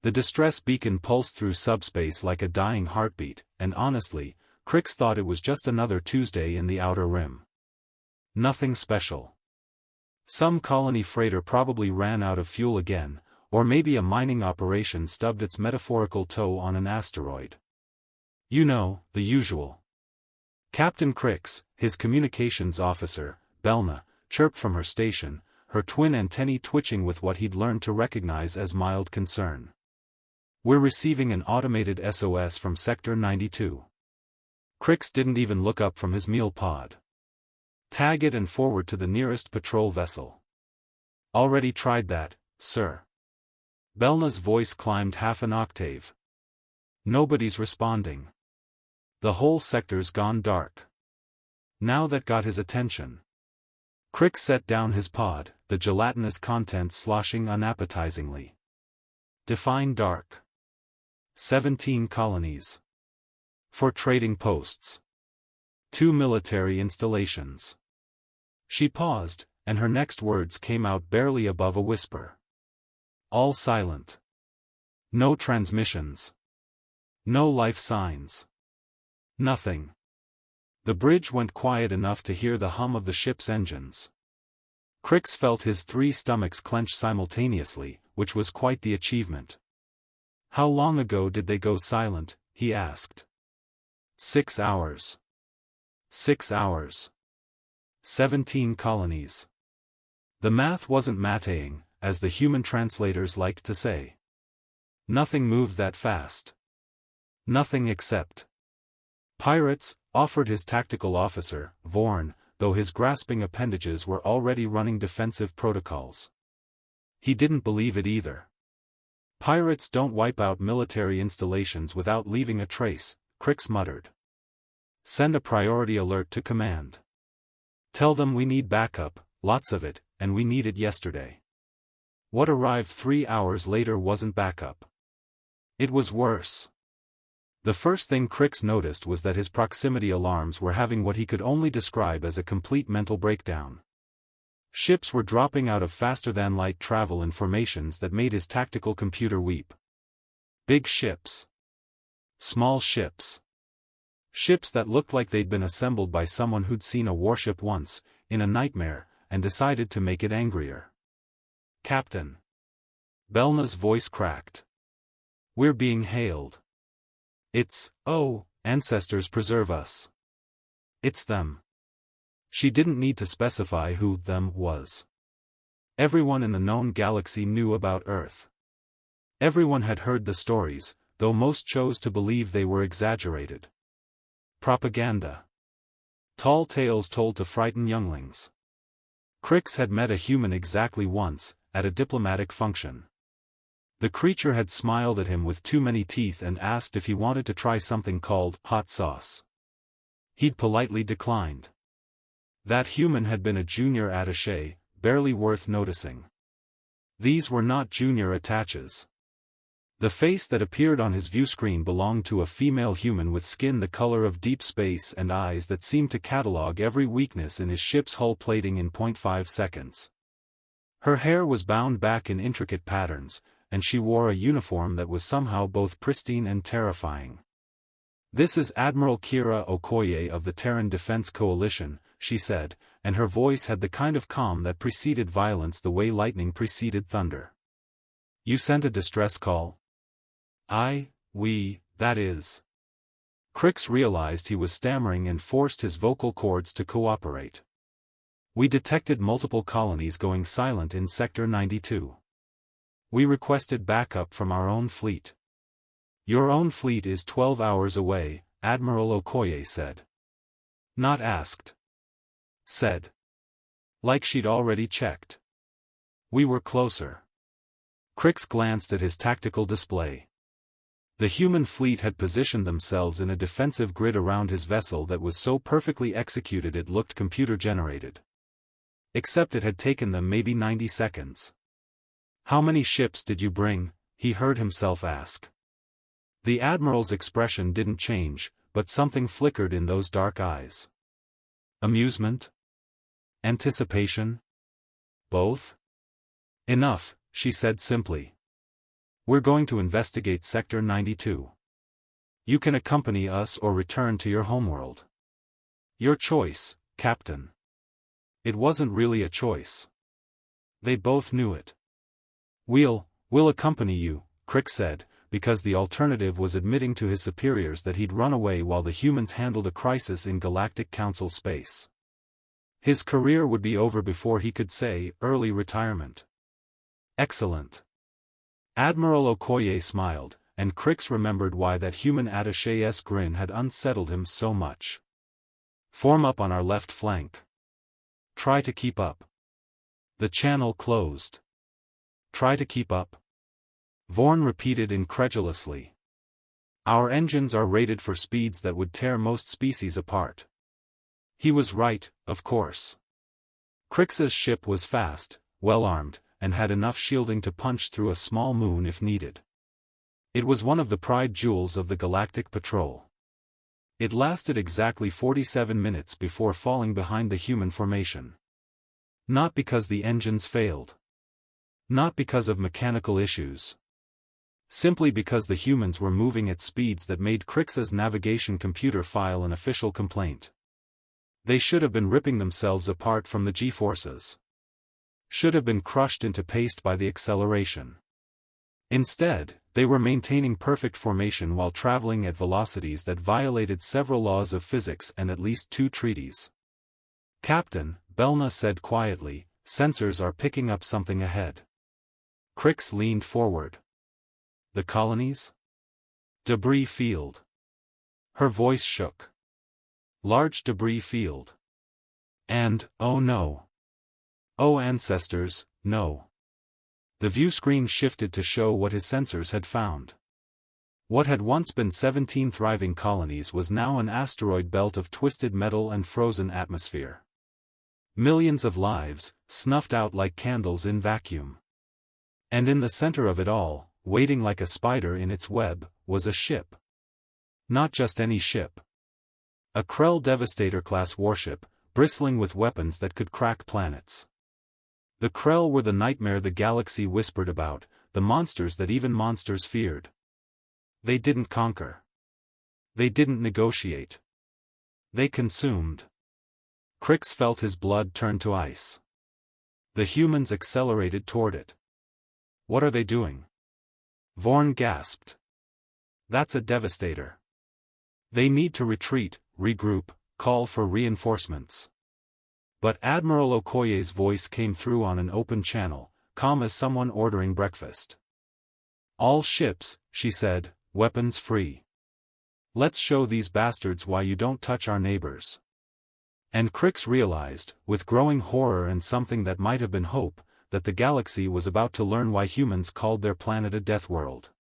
The distress beacon pulsed through subspace like a dying heartbeat, and honestly, Qrix thought it was just another Tuesday in the Outer Rim. Nothing special. Some colony freighter probably ran out of fuel again, or maybe a mining operation stubbed its metaphorical toe on an asteroid. You know, the usual. Captain Qrix, his communications officer, Belna, chirped from her station, her twin antennae twitching with what he'd learned to recognize as mild concern. We're receiving an automated SOS from Sector 92. Qrix didn't even look up from his meal pod. Tag it and forward to the nearest patrol vessel. Already tried that, sir. Belna's voice climbed half an octave. Nobody's responding. The whole sector's gone dark. Now that got his attention. Qrix set down his pod, the gelatinous contents sloshing unappetizingly. Define dark. 17 colonies. 4 trading posts. 2 military installations. She paused, and her next words came out barely above a whisper. All silent. No transmissions. No life signs. Nothing. The bridge went quiet enough to hear the hum of the ship's engines. Qrix felt his 3 stomachs clench simultaneously, which was quite the achievement. How long ago did they go silent, he asked. 6 hours. 6 hours. 17 colonies. The math wasn't mateing, as the human translators liked to say. Nothing moved that fast. Nothing except. Pirates, offered his tactical officer, Vorn, though his grasping appendages were already running defensive protocols. He didn't believe it either. Pirates don't wipe out military installations without leaving a trace, Qrix muttered. Send a priority alert to command. Tell them we need backup, lots of it, and we need it yesterday. What arrived 3 hours later wasn't backup. It was worse. The first thing Qrix noticed was that his proximity alarms were having what he could only describe as a complete mental breakdown. Ships were dropping out of faster-than-light travel in formations that made his tactical computer weep. Big ships. Small ships. Ships that looked like they'd been assembled by someone who'd seen a warship once, in a nightmare, and decided to make it angrier. Captain. Belna's voice cracked. We're being hailed. It's, oh, ancestors preserve us. It's them. She didn't need to specify who them was. Everyone in the known galaxy knew about Earth. Everyone had heard the stories, though most chose to believe they were exaggerated. Propaganda. Tall tales told to frighten younglings. Qrix had met a human exactly once, at a diplomatic function. The creature had smiled at him with too many teeth and asked if he wanted to try something called hot sauce. He'd politely declined. That human had been a junior attaché, barely worth noticing. These were not junior attaches. The face that appeared on his viewscreen belonged to a female human with skin the color of deep space and eyes that seemed to catalog every weakness in his ship's hull plating in 0.5 seconds. Her hair was bound back in intricate patterns, and she wore a uniform that was somehow both pristine and terrifying. This is Admiral Kira Okoye of the Terran Defense Coalition, she said, and her voice had the kind of calm that preceded violence the way lightning preceded thunder. You sent a distress call? That is. Qrix realized he was stammering and forced his vocal cords to cooperate. We detected multiple colonies going silent in Sector 92. We requested backup from our own fleet. Your own fleet is 12 hours away, Admiral Okoye said. Not asked. Said. Like she'd already checked. We were closer. Qrix glanced at his tactical display. The human fleet had positioned themselves in a defensive grid around his vessel that was so perfectly executed it looked computer-generated. Except it had taken them maybe 90 seconds. How many ships did you bring? He heard himself ask. The Admiral's expression didn't change, but something flickered in those dark eyes. Amusement? Anticipation? Both? Enough, she said simply. We're going to investigate Sector 92. You can accompany us or return to your homeworld. Your choice, Captain. It wasn't really a choice. They both knew it. We'll accompany you, Qrix said, because the alternative was admitting to his superiors that he'd run away while the humans handled a crisis in Galactic Council space. His career would be over before he could say, early retirement. Excellent. Admiral Okoye smiled, and Qrix remembered why that human attaché's grin had unsettled him so much. Form up on our left flank. Try to keep up. The channel closed. Try to keep up. Vorn repeated incredulously. Our engines are rated for speeds that would tear most species apart. He was right, of course. Qrix's ship was fast, well-armed, and had enough shielding to punch through a small moon if needed. It was one of the pride jewels of the Galactic Patrol. It lasted exactly 47 minutes before falling behind the human formation. Not because the engines failed. Not because of mechanical issues. Simply because the humans were moving at speeds that made Qrix's navigation computer file an official complaint. They should have been ripping themselves apart from the G-forces. Should have been crushed into paste by the acceleration. Instead, they were maintaining perfect formation while traveling at velocities that violated several laws of physics and at least 2 treaties. Captain, Belna said quietly, sensors are picking up something ahead. Qrix leaned forward. The colonies? Debris field. Her voice shook. Large debris field. And, oh no. Oh ancestors, no. The view screen shifted to show what his sensors had found. What had once been 17 thriving colonies was now an asteroid belt of twisted metal and frozen atmosphere. Millions of lives, snuffed out like candles in vacuum. And in the center of it all, waiting like a spider in its web, was a ship. Not just any ship. A Krell Devastator class warship, bristling with weapons that could crack planets. The Krell were the nightmare the galaxy whispered about, the monsters that even monsters feared. They didn't conquer. They didn't negotiate. They consumed. Qrix felt his blood turn to ice. The humans accelerated toward it. What are they doing? Vorn gasped. That's a Devastator. They need to retreat, regroup, call for reinforcements. But Admiral Okoye's voice came through on an open channel, calm as someone ordering breakfast. All ships, she said, weapons free. Let's show these bastards why you don't touch our neighbors. And Qrix realized, with growing horror and something that might have been hope, that the galaxy was about to learn why humans called their planet a death world.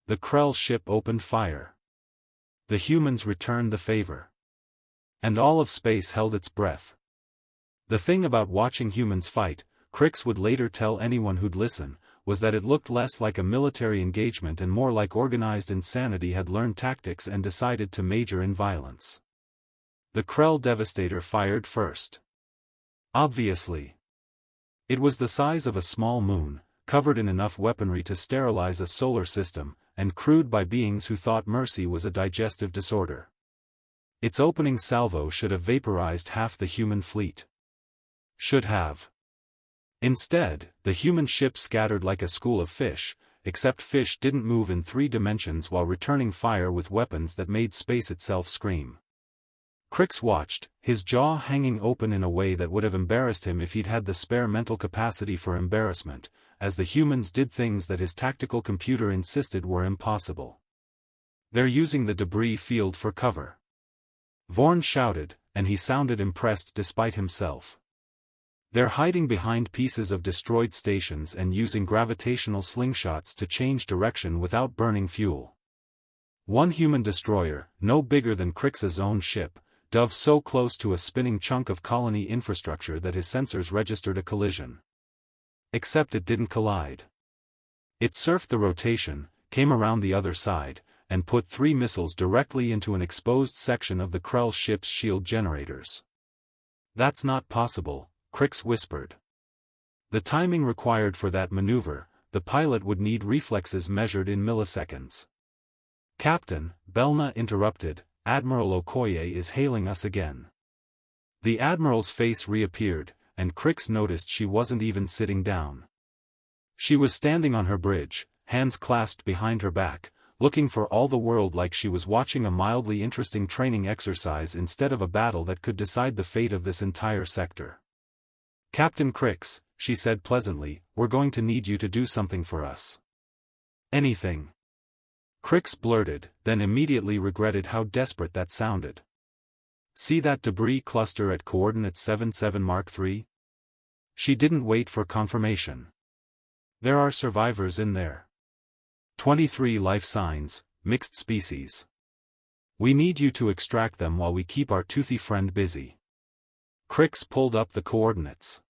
The Krell ship opened fire. The humans returned the favor. And all of space held its breath. The thing about watching humans fight, Qrix would later tell anyone who'd listen, was that it looked less like a military engagement and more like organized insanity had learned tactics and decided to major in violence. The Krell Devastator fired first. Obviously. It was the size of a small moon, covered in enough weaponry to sterilize a solar system, and crewed by beings who thought mercy was a digestive disorder. Its opening salvo should have vaporized half the human fleet. Should have. Instead, the human ship scattered like a school of fish, except fish didn't move in 3 dimensions while returning fire with weapons that made space itself scream. Qrix watched, his jaw hanging open in a way that would have embarrassed him if he'd had the spare mental capacity for embarrassment, as the humans did things that his tactical computer insisted were impossible. They're using the debris field for cover. Vorn shouted, and he sounded impressed despite himself. They're hiding behind pieces of destroyed stations and using gravitational slingshots to change direction without burning fuel. One human destroyer, no bigger than Qrix's own ship, dove so close to a spinning chunk of colony infrastructure that his sensors registered a collision. Except it didn't collide. It surfed the rotation, came around the other side, and put 3 missiles directly into an exposed section of the Krell ship's shield generators. That's not possible, Qrix whispered. The timing required for that maneuver, the pilot would need reflexes measured in milliseconds. "Captain," Belna interrupted, "Admiral Okoye is hailing us again." The Admiral's face reappeared, and Qrix noticed she wasn't even sitting down. She was standing on her bridge, hands clasped behind her back, looking for all the world like she was watching a mildly interesting training exercise instead of a battle that could decide the fate of this entire sector. "Captain Qrix," she said pleasantly, "we're going to need you to do something for us." "Anything?" Qrix blurted, then immediately regretted how desperate that sounded. "See that debris cluster at coordinate 77 Mark III? She didn't wait for confirmation. There are survivors in there. 23 life signs, mixed species. We need you to extract them while we keep our toothy friend busy." Qrix pulled up the coordinates.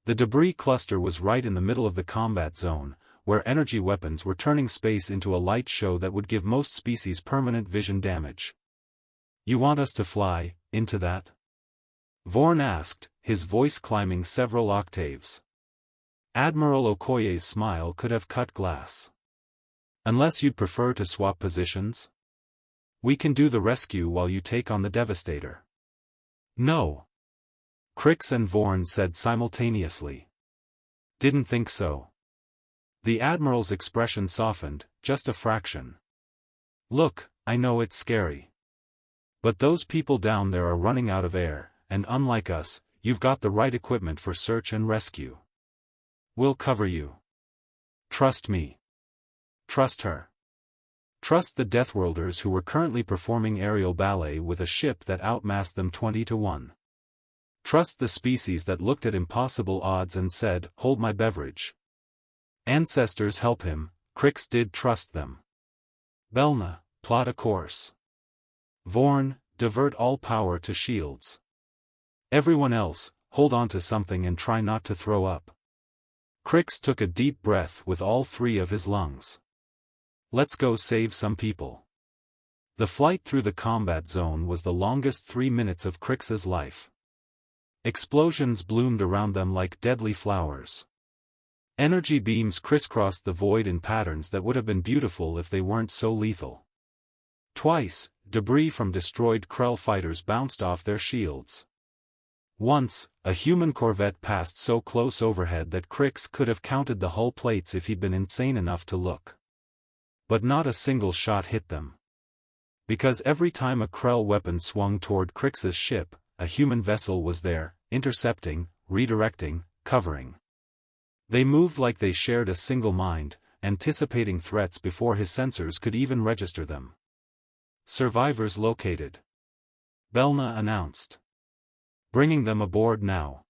The debris cluster was right in the middle of the combat zone, where energy weapons were turning space into a light show that would give most species permanent vision damage. "You want us to fly into that?" Vorn asked, his voice climbing several octaves. Admiral Okoye's smile could have cut glass. "Unless you'd prefer to swap positions? We can do the rescue while you take on the Devastator." "No." Qrix and Vorn said simultaneously. "Didn't think so." The Admiral's expression softened, just a fraction. "Look, I know it's scary. But those people down there are running out of air, and unlike us, you've got the right equipment for search and rescue. We'll cover you. Trust me. Trust her. Trust the Deathworlders who were currently performing aerial ballet with a ship that outmassed them 20-1. Trust the species that looked at impossible odds and said, 'Hold my beverage.' Ancestors help him, Qrix did trust them. Belna, plot a course. Vorn, divert all power to shields. Everyone else, hold on to something and try not to throw up." Qrix took a deep breath with all three of his lungs. "Let's go save some people." The flight through the combat zone was the longest 3 minutes of Qrix's life. Explosions bloomed around them like deadly flowers. Energy beams crisscrossed the void in patterns that would have been beautiful if they weren't so lethal. Twice, debris from destroyed Krell fighters bounced off their shields. Once, a human corvette passed so close overhead that Qrix could have counted the hull plates if he'd been insane enough to look. But not a single shot hit them. Because every time a Krell weapon swung toward Qrix's ship, a human vessel was there, intercepting, redirecting, covering. They moved like they shared a single mind, anticipating threats before his sensors could even register them. "Survivors located," Belna announced. "Bringing them aboard now."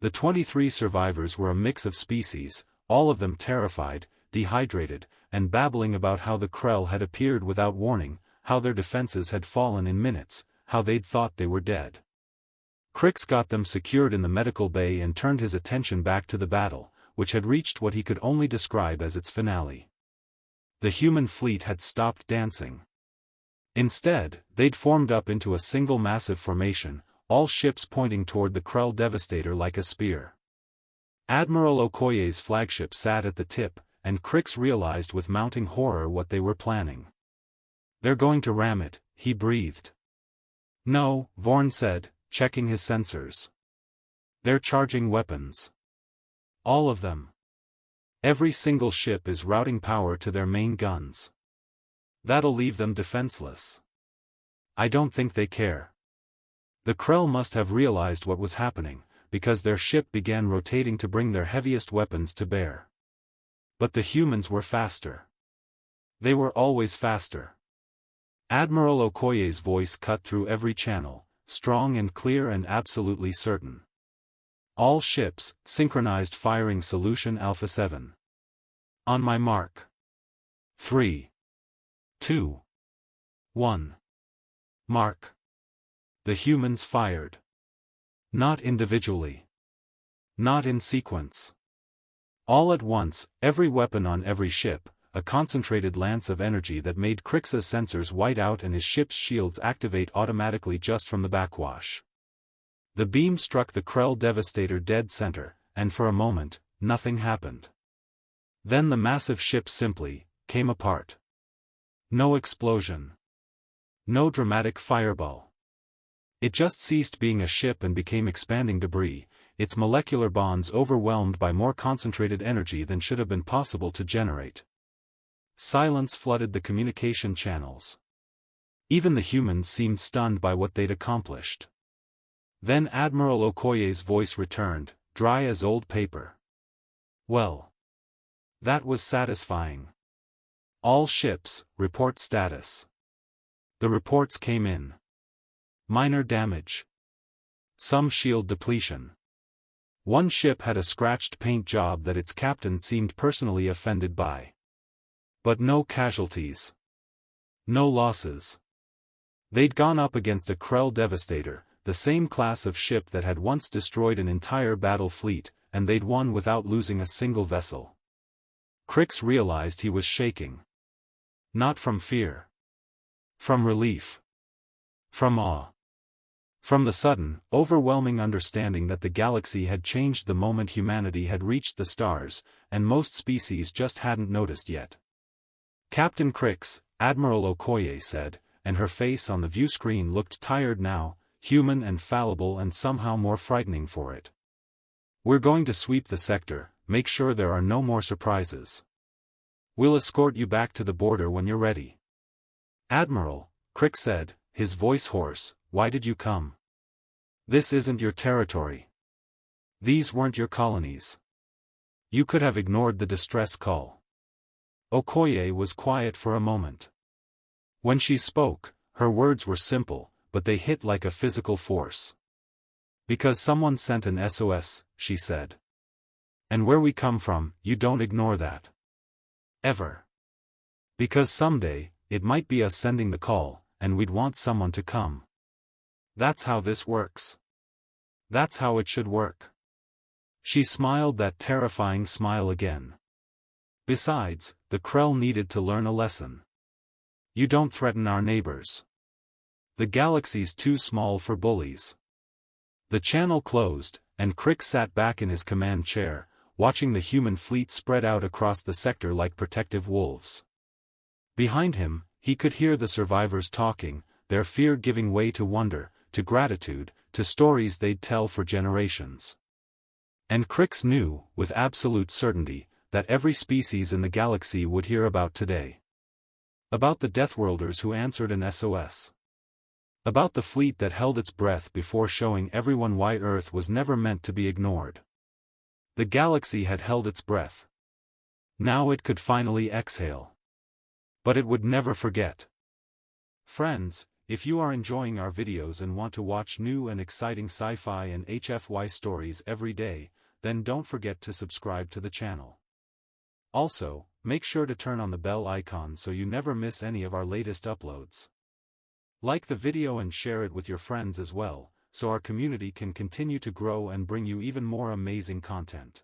The 23 survivors were a mix of species, all of them terrified, dehydrated, and babbling about how the Krell had appeared without warning, how their defenses had fallen in minutes, how they'd thought they were dead. Qrix got them secured in the medical bay and turned his attention back to the battle, which had reached what he could only describe as its finale. The human fleet had stopped dancing. Instead, they'd formed up into a single massive formation, all ships pointing toward the Krell Devastator like a spear. Admiral Okoye's flagship sat at the tip, and Qrix realized with mounting horror what they were planning. "They're going to ram it," he breathed. "No," Vorn said, checking his sensors. "They're charging weapons. All of them. Every single ship is routing power to their main guns. That'll leave them defenseless. I don't think they care." The Krell must have realized what was happening, because their ship began rotating to bring their heaviest weapons to bear. But the humans were faster. They were always faster. Admiral Okoye's voice cut through every channel, strong and clear and absolutely certain. "All ships, synchronized firing solution Alpha 7. On my mark. 3, 2, 1. Mark." The humans fired. Not individually. Not in sequence. All at once, every weapon on every ship, a concentrated lance of energy that made Qrix's sensors white out and his ship's shields activate automatically just from the backwash. The beam struck the Krell Devastator dead center, and for a moment, nothing happened. Then the massive ship simply came apart. No explosion. No dramatic fireball. It just ceased being a ship and became expanding debris, its molecular bonds overwhelmed by more concentrated energy than should have been possible to generate. Silence flooded the communication channels. Even the humans seemed stunned by what they'd accomplished. Then Admiral Okoye's voice returned, dry as old paper. Well. That was satisfying. All ships, report status. The reports came in. Minor damage. Some shield depletion. One ship had a scratched paint job that its captain seemed personally offended by. But no casualties. No losses. They'd gone up against a Krell Devastator, the same class of ship that had once destroyed an entire battle fleet, and they'd won without losing a single vessel. Qrix realized he was shaking. Not from fear. From relief. From awe. From the sudden, overwhelming understanding that the galaxy had changed the moment humanity had reached the stars, and most species just hadn't noticed yet. Captain Qrix, Admiral Okoye said, and her face on the view screen looked tired now, human and fallible and somehow more frightening for it. We're going to sweep the sector, make sure there are no more surprises. We'll escort you back to the border when you're ready. Admiral, Qrix said, his voice hoarse, why did you come? This isn't your territory. These weren't your colonies. You could have ignored the distress call. Okoye was quiet for a moment. When she spoke, her words were simple, but they hit like a physical force. Because someone sent an SOS, she said. And where we come from, you don't ignore that. Ever. Because someday, it might be us sending the call, and we'd want someone to come. That's how this works. That's how it should work. She smiled that terrifying smile again. Besides, the Krell needed to learn a lesson. You don't threaten our neighbors. The galaxy's too small for bullies. The channel closed, and Qrix sat back in his command chair, watching the human fleet spread out across the sector like protective wolves. Behind him, he could hear the survivors talking, their fear giving way to wonder, to gratitude, to stories they'd tell for generations. And Qrix knew, with absolute certainty, that every species in the galaxy would hear about today. About the Deathworlders who answered an SOS. About the fleet that held its breath before showing everyone why Earth was never meant to be ignored. The galaxy had held its breath. Now it could finally exhale. But it would never forget. Friends, if you are enjoying our videos and want to watch new and exciting sci-fi and HFY stories every day, then don't forget to subscribe to the channel. Also, make sure to turn on the bell icon so you never miss any of our latest uploads. Like the video and share it with your friends as well, so our community can continue to grow and bring you even more amazing content.